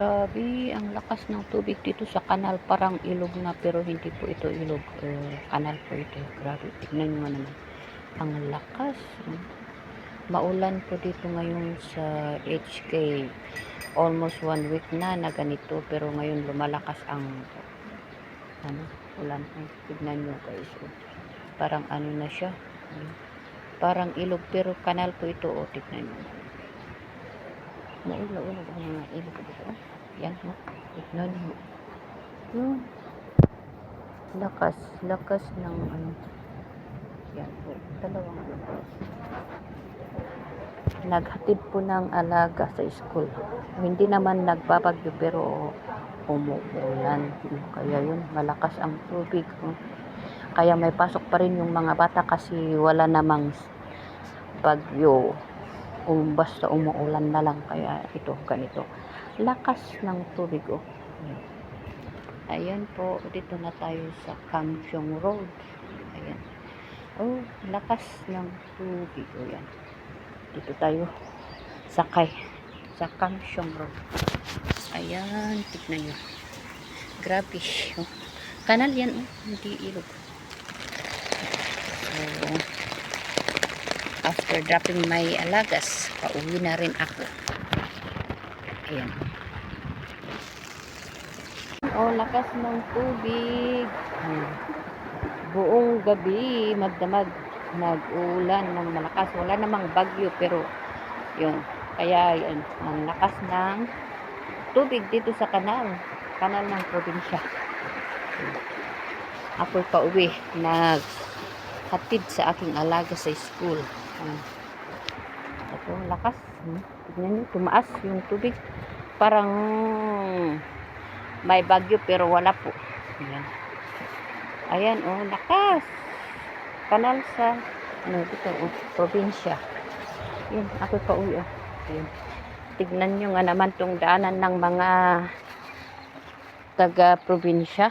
Grabe, ang lakas ng tubig dito sa kanal. Parang ilog na pero hindi po ito ilog. Kanal po ito. Grabe, tignan nyo naman. Ang lakas. Maulan po dito ngayon sa HK. Almost 1 week na ganito. Pero ngayon lumalakas ang ulan. Tignan nyo guys. Parang ano na siya. Parang ilog pero kanal po ito. Tignan nyo. Maula-ulag ang mga ilog dito. Yan mo. Tignan mo. Lakas ng ano. Yan po. Dalawang naghatid po ng alaga sa school. Hindi naman nagbabagyo pero umuulan. Kaya yun, malakas ang tubig. Kaya may pasok pa rin yung mga bata kasi wala namang bagyo. Basta umuulan na lang. Kaya ito, ganito. Lakas ng tubig. Ayan po, dito na tayo sa Kamsyong Road. Ayan. Lakas ng tubig. Ayan. Dito tayo sakay sa Kamsyong Road. Ayan, tignan nyo. Grabe. Kanal yan, hindi ilog. So, after dropping my alagas, pauwi na rin ako. Ayan. Lakas ng tubig. Buong gabi magdamag nag-ulan ng malakas. Wala namang bagyo pero yun. Kaya yun, ang lakas ng tubig dito sa kanal ng probinsya. Ako pauwi naghatid sa aking alaga sa school. Ito, lakas. Tignan nyo, tumaas yung tubig. Parang may bagyo pero wala po. Ayan, lakas. Kanal sa dito, probinsya. Yan, ako pauwi. Ayan. Tignan nyo nga naman tong daanan ng mga taga-probinsya.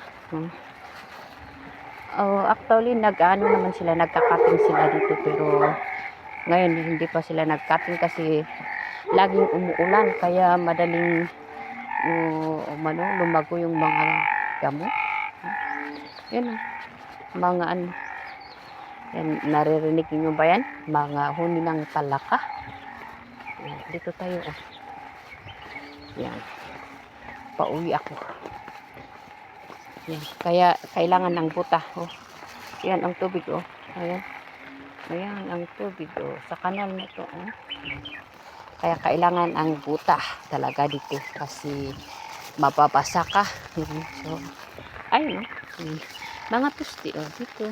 Actually, naman sila, nagkakating sila dito pero ngayon hindi pa sila nagkating kasi laging umuulan kaya madaling lumago yung mga damo. Yan, mga ano. Yan, naririnig niyo ba yan? Mga huni ng talaka. Yan, dito tayo. Yan. Pauwi ako. Yan, kaya kailangan ng buta. Yan ang tubig. Ayan. Ayan ang tubig. Sa kanal na ito. Kaya kailangan ang buta talaga dito kasi mababasa ka. So, ayun. Mga pusti dito.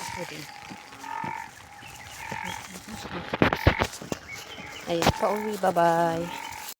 Ako din. Ayun, pauwi. Bye-bye.